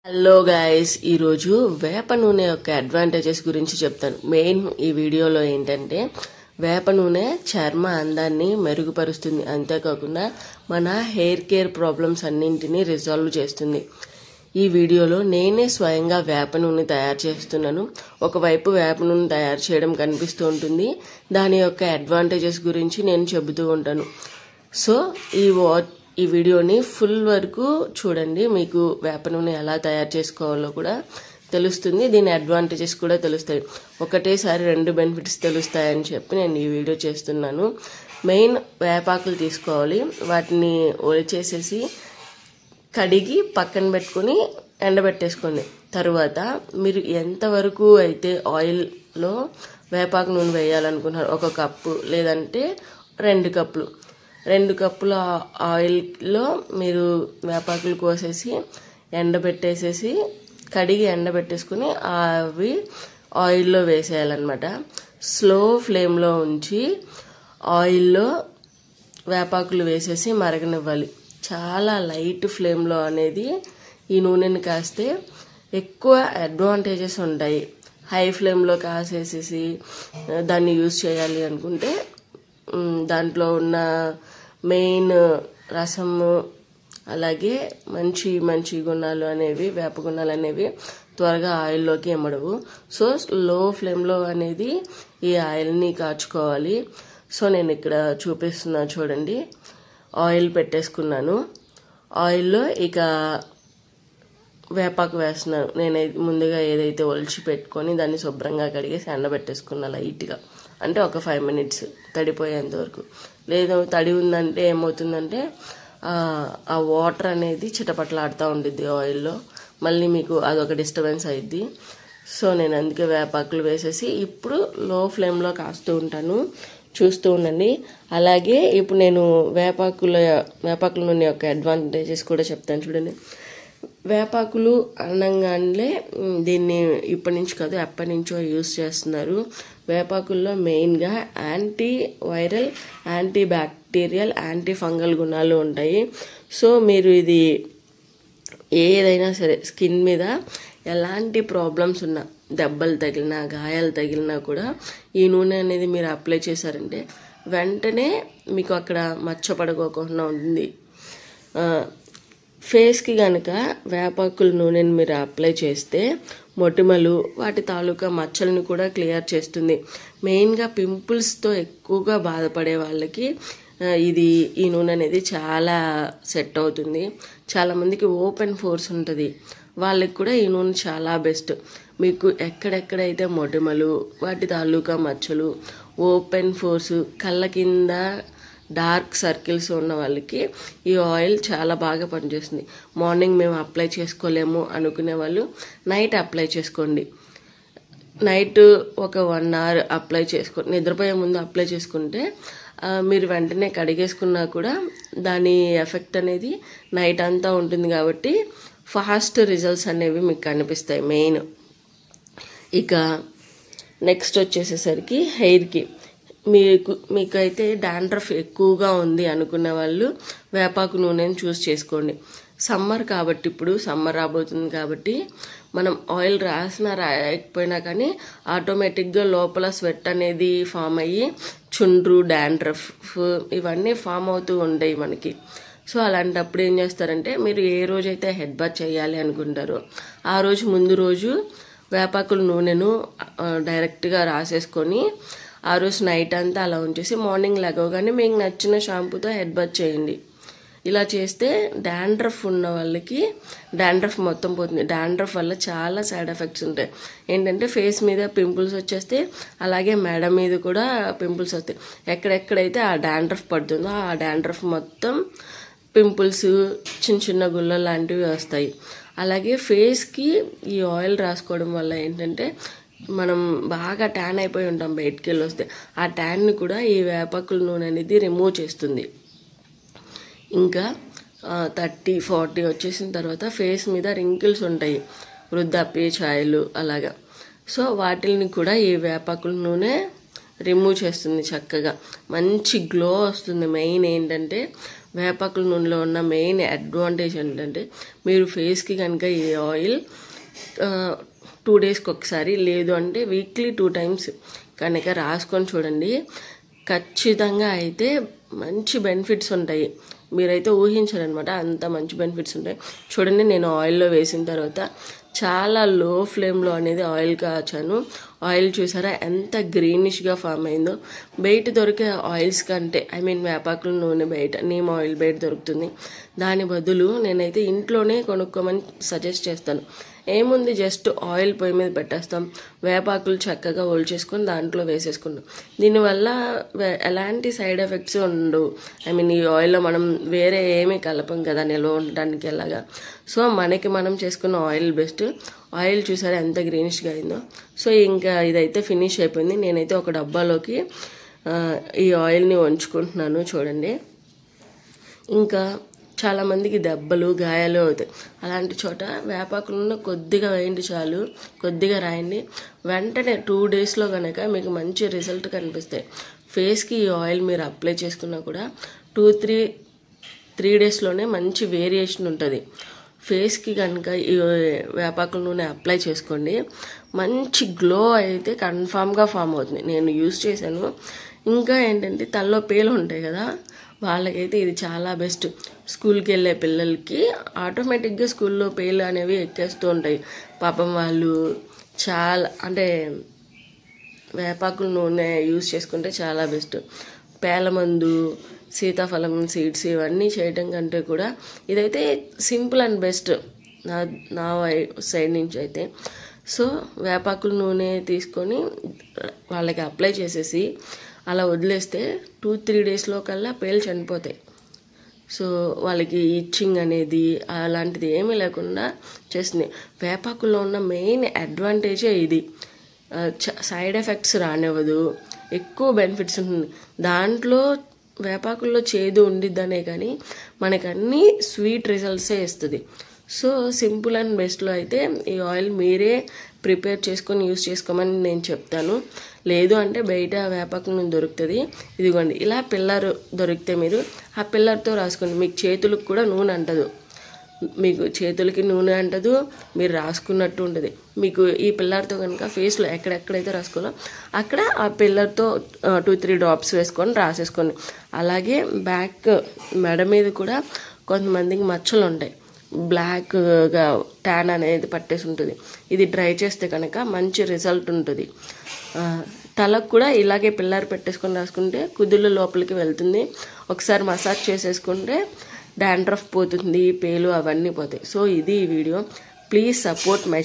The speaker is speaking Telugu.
హలో గైస్, ఈరోజు వేప నూనె యొక్క అడ్వాంటేజెస్ గురించి చెప్తాను. మెయిన్ ఈ వీడియోలో ఏంటంటే వేప నూనె చర్మ అందాన్ని మెరుగుపరుస్తుంది, అంతేకాకుండా మన హెయిర్ కేర్ ప్రాబ్లమ్స్ అన్నింటినీ రిజాల్వ్ చేస్తుంది. ఈ వీడియోలో నేనే స్వయంగా వేప నూనె తయారు చేస్తున్నాను. ఒకవైపు వేప నూనె తయారు చేయడం కనిపిస్తూ ఉంటుంది, దాని యొక్క అడ్వాంటేజెస్ గురించి నేను చెబుతూ ఉంటాను. సో ఈ వీడియోని ఫుల్ వరకు చూడండి, మీకు వేప నూనె ఎలా తయారు చేసుకోవాలో కూడా తెలుస్తుంది, దీని అడ్వాంటేజెస్ కూడా తెలుస్తాయి. ఒకటేసారి రెండు బెనిఫిట్స్ తెలుస్తాయని చెప్పి నేను ఈ వీడియో చేస్తున్నాను. మెయిన్ వేపాకులు తీసుకోవాలి, వాటిని ఒలిచేసేసి కడిగి పక్కన పెట్టుకుని ఎండబెట్టేసుకోండి. తర్వాత మీరు ఎంతవరకు అయితే ఆయిల్లో వేపాకు నూనె వేయాలనుకున్నారు, 1 కప్పు లేదంటే 2 కప్పుల ఆయిల్లో మీరు వేపాకులు కోసేసి ఎండబెట్టేసేసి కడిగి ఎండబెట్టేసుకుని అవి ఆయిల్లో వేసేయాలన్నమాట. స్లో ఫ్లేమ్లో ఉంచి ఆయిల్లో వేపాకులు వేసేసి మరగనివ్వాలి. చాలా లైట్ ఫ్లేమ్లో అనేది ఈ నూనెని కాస్తే ఎక్కువ అడ్వాంటేజెస్ ఉంటాయి. హై ఫ్లేమ్లో కాసేసేసి దాన్ని యూజ్ చేయాలి అనుకుంటే దాంట్లో ఉన్న మెయిన్ రసము అలాగే మంచి గుణాలు అనేవి, వేప గుణాలు అనేవి త్వరగా ఆయిల్లోకి ఎమ్మడవు. సో లో ఫ్లేమ్లో అనేది ఈ ఆయిల్ని కాచుకోవాలి. సో నేను ఇక్కడ చూపిస్తున్నా చూడండి, ఆయిల్ పెట్టేసుకున్నాను. ఆయిల్లో ఇక వేపాకు వేస్తున్నాను. నేను ముందుగా ఏదైతే ఒలిచి పెట్టుకొని దాన్ని శుభ్రంగా కడిగేసి ఎండబెట్టేసుకున్నా లైట్గా, అంటే ఒక 5 minutes తడిపోయేంత వరకు. లేదు తడి ఉందంటే ఏమవుతుందంటే ఆ వాటర్ అనేది చిటపట్లాడుతూ ఉంటుంది ఆయిల్లో, మళ్ళీ మీకు అదొక డిస్టర్బెన్స్ అయింది. సో నేను అందుకే వేపాకులు వేసేసి ఇప్పుడు లో ఫ్లేమ్లో కాస్తూ ఉంటాను, చూస్తూ ఉండండి. అలాగే ఇప్పుడు నేను వేపాకుల నూనె యొక్క అడ్వాంటేజెస్ కూడా చెప్తాను చూడండి. వేపాకులు అనగానే దీన్ని ఇప్పటి నుంచి కాదు ఎప్పటి నుంచో యూజ్ చేస్తున్నారు. వేపాకుల్లో మెయిన్గా anti viral, anti bacterial, anti fungal గుణాలు ఉంటాయి. సో మీరు ఇది ఏదైనా సరే స్కిన్ మీద ఎలాంటి ప్రాబ్లమ్స్ ఉన్నా, దెబ్బలు తగిలినా గాయాలు తగిలినా కూడా ఈ నూనె అనేది మీరు అప్లై చేశారంటే వెంటనే మీకు అక్కడ మచ్చ పడుకోకుండా ఉంటుంది. ఫేస్కి కనుక వేపాకుల నూనెని మీరు అప్లై చేస్తే మొటిమలు, వాటి తాలూకా మచ్చలను కూడా క్లియర్ చేస్తుంది. మెయిన్గా పింపుల్స్తో ఎక్కువగా బాధపడే వాళ్ళకి ఈ నూనె అనేది చాలా సెట్ అవుతుంది. చాలామందికి ఓపెన్ పోర్స్ ఉంటుంది, వాళ్ళకి కూడా ఈ నూనె చాలా బెస్ట్. మీకు ఎక్కడెక్కడైతే మొటిమలు, వాటి తాలూకా మచ్చలు, ఓపెన్ పోర్స్, కళ్ళ కింద డార్క్ సర్కిల్స్ ఉన్న వాళ్ళకి ఈ ఆయిల్ చాలా బాగా పనిచేస్తుంది. మార్నింగ్ మేము అప్లై చేసుకోలేము అనుకునే వాళ్ళు నైట్ అప్లై చేసుకోండి. నైట్ ఒక 1 hour అప్లై చేసుకోండి, నిద్రపోయే ముందు అప్లై చేసుకుంటే మీరు వెంటనే కడిగేసుకున్నా కూడా దాని ఎఫెక్ట్ అనేది నైట్ అంతా ఉంటుంది కాబట్టి ఫాస్ట్ రిజల్ట్స్ అనేవి మీకు కనిపిస్తాయి. మెయిన్ ఇక నెక్స్ట్ వచ్చేసేసరికి హెయిర్కి, మీకైతే డాండ్రఫ్ ఎక్కువగా ఉంది అనుకున్న వాళ్ళు వేపాకు నూనెని చూస్ చేసుకోండి. సమ్మర్ కాబట్టి, ఇప్పుడు సమ్మర్ రాబోతుంది కాబట్టి మనం ఆయిల్ రాసినా రాయకపోయినా కానీ ఆటోమేటిక్గా లోపల స్వెట్ అనేది ఫామ్ అయ్యి చుండ్రు, డాండ్రఫ్ ఇవన్నీ ఫామ్ అవుతూ ఉంటాయి మనకి. సో అలాంటప్పుడు ఏం చేస్తారంటే, మీరు ఏ రోజైతే హెడ్ బాత్ చేయాలి అనుకుంటారో ఆ రోజు ముందు రోజు వేపాకుల నూనెను డైరెక్ట్గా రాసేసుకొని ఆ రోజు నైట్ అంతా అలా ఉంచేసి మార్నింగ్ లెగవగానే మీకు నచ్చిన షాంపూతో హెడ్ బాత్ చేయండి. ఇలా చేస్తే డాండ్రఫ్ ఉన్న వాళ్ళకి డాండ్రఫ్ మొత్తం పోతుంది. డాండ్రఫ్ వల్ల చాలా సైడ్ ఎఫెక్ట్స్ ఉంటాయి. ఏంటంటే ఫేస్ మీద పింపుల్స్ వచ్చేస్తే, అలాగే మెడ మీద కూడా పింపుల్స్ వస్తాయి. ఎక్కడెక్కడైతే ఆ డాండ్రఫ్ పడుతుందో ఆ డాండ్రఫ్ మొత్తం పింపుల్స్, చిన్న గుళ్ళ లాంటివి వస్తాయి. అలాగే ఫేస్కి ఈ ఆయిల్ రాసుకోవడం వల్ల ఏంటంటే మనం బాగా ట్యాన్ అయిపోయి ఉంటాం బయటికి వెళ్ళి వస్తే, ఆ ట్యాన్ని కూడా ఈ వేపాకుల నూనె అనేది రిమూవ్ చేస్తుంది. ఇంకా 30-40 వచ్చేసిన తర్వాత ఫేస్ మీద రింకిల్స్ ఉంటాయి, వృద్ధాప్య ఛాయలు అలాగా. సో వాటిని కూడా ఈ వేపాకుల నూనె రిమూవ్ చేస్తుంది చక్కగా, మంచి గ్లో వస్తుంది. మెయిన్ ఏంటంటే వేపాకుల నూనెలో ఉన్న మెయిన్ అడ్వాంటేజ్ ఏంటంటే మీరు ఫేస్కి కనుక ఈ ఆయిల్ 2 డేస్కి ఒకసారి లేదు అంటే వీక్లీ 2 టైమ్స్ కనుక రాసుకొని చూడండి, ఖచ్చితంగా అయితే మంచి బెనిఫిట్స్ ఉంటాయి. మీరైతే ఊహించారనమాట, అంత మంచి బెనిఫిట్స్ ఉంటాయి. చూడండి, నేను ఆయిల్లో వేసిన తర్వాత చాలా లో ఫ్లేమ్లో అనేది ఆయిల్ కాచాను. ఆయిల్ చూసారా ఎంత గ్రీనిష్గా ఫామ్ అయిందో. బయట దొరికే ఆయిల్స్ కంటే వేపాకుల నూనె బయట నీమ్ ఆయిల్ బయట దొరుకుతుంది. దాని బదులు నేనైతే ఇంట్లోనే కొనుక్కోమని సజెస్ట్ చేస్తాను. ఏముంది, జస్ట్ ఆయిల్ పొయ్యి మీద పెట్టేస్తాం, వేపాకులు చక్కగా చేసుకొని దాంట్లో వేసేసుకుంటాం. దీనివల్ల ఎలాంటి సైడ్ ఎఫెక్ట్స్ ఉండవు. ఈ ఆయిల్లో మనం వేరే ఏమీ కలపం కదా నిల్వ ఉండడానికి ఎలాగా. సో మనకి మనం చేసుకున్న ఆయిల్ బెస్ట్. ఆయిల్ చూసారా ఎంత గ్రీనిష్గా అయిందో. సో ఇంకా ఇదైతే ఫినిష్ అయిపోయింది. నేనైతే ఒక డబ్బాలోకి ఈ ఆయిల్ని ఉంచుకుంటున్నాను. చూడండి, ఇంకా చాలామందికి దెబ్బలు గాయాలు అవుతాయి. అలాంటి చోట వేపాకులను కొద్దిగా వేయండి చాలు, కొద్దిగా రాయండి. వెంటనే 2 డేస్లో కనుక మీకు మంచి రిజల్ట్ కనిపిస్తాయి. ఫేస్కి ఈ ఆయిల్ మీరు అప్లై చేసుకున్నా కూడా 2-3 డేస్లోనే మంచి వేరియేషన్ ఉంటుంది. ఫేస్కి కనుక ఈ వేపాకుల నూనె అప్లై చేసుకోండి, మంచి గ్లో అయితే కన్ఫామ్గా ఫామ్ అవుతుంది. నేను యూజ్ చేశాను. ఇంకా ఏంటంటే తలలో పేలు ఉంటాయి కదా, వాళ్ళకైతే ఇది చాలా బెస్ట్. స్కూల్కి వెళ్ళే పిల్లలకి ఆటోమేటిక్గా స్కూల్లో పేలు అనేవి ఎక్కేస్తూ ఉంటాయి. పాపం వాళ్ళు చాలా వేపాకుల నూనె యూజ్ చేసుకుంటే చాలా బెస్ట్. పేలమందు, సీతాఫలం సీడ్స్ ఇవన్నీ చేయడం కంటే కూడా ఇదైతే సింపుల్ అండ్ బెస్ట్ నా సైడ్ నుంచి అయితే. సో వేపాకుల నూనె తీసుకొని వాళ్ళకి అప్లై చేసేసి అలా వదిలేస్తే 2-3 డేస్లో కల్లా పేలు చనిపోతాయి. సో వాళ్ళకి ఇచ్చింగ్ అనేది అలాంటిది ఏమీ లేకుండా చేస్తుంది. వేపాకుల్లో ఉన్న మెయిన్ అడ్వాంటేజే ఇది. సైడ్ ఎఫెక్ట్స్ రానివ్వదు, ఎక్కువ బెనిఫిట్స్ ఉంటుంది. దాంట్లో వేపాకుల్లో చేదు ఉండిద్దనే కానీ మనకు అన్నీ స్వీట్ రిజల్ట్సే ఇస్తుంది. సో సింపుల్ అండ్ బెస్ట్లో అయితే ఈ ఆయిల్ మీరే ప్రిపేర్ చేసుకొని యూజ్ చేసుకోమని నేను చెప్తాను. లేదు అంటే బయట వేపాకుల నూనె దొరుకుతుంది. ఇదిగోండి, ఇలా పిల్లర్ దొరికితే మీరు ఆ పిల్లర్తో రాసుకోండి. మీకు చేతులకు కూడా నూనె అంటదు, మీకు చేతులకి నూనె అంటదు, మీరు రాసుకున్నట్టు ఉంటుంది. మీకు ఈ పిల్లర్తో కనుక ఫేస్లో ఎక్కడెక్కడైతే రాసుకోవాలో అక్కడ ఆ పిల్లర్తో 2-3 డ్రాప్స్ వేసుకొని రాసేసుకోండి. అలాగే బ్యాక్ మెడ మీద కూడా కొంతమందికి మచ్చలు ఉంటాయి, బ్లాక్గా ట్యాన్ అనేది పట్టేసి ఉంటుంది. ఇది డ్రై చేస్తే కనుక మంచి రిజల్ట్ ఉంటుంది. తలకు కూడా ఇలాగే పిల్లర్ పెట్టేసుకొని రాసుకుంటే కుదుళ్ళ లోపలికి వెళ్తుంది. ఒకసారి మసాజ్ చేసేసుకుంటే డాండ్రఫ్ పోతుంది, పేలు అవన్నీ పోతాయి. సో ఇది ఈ వీడియో. Please support my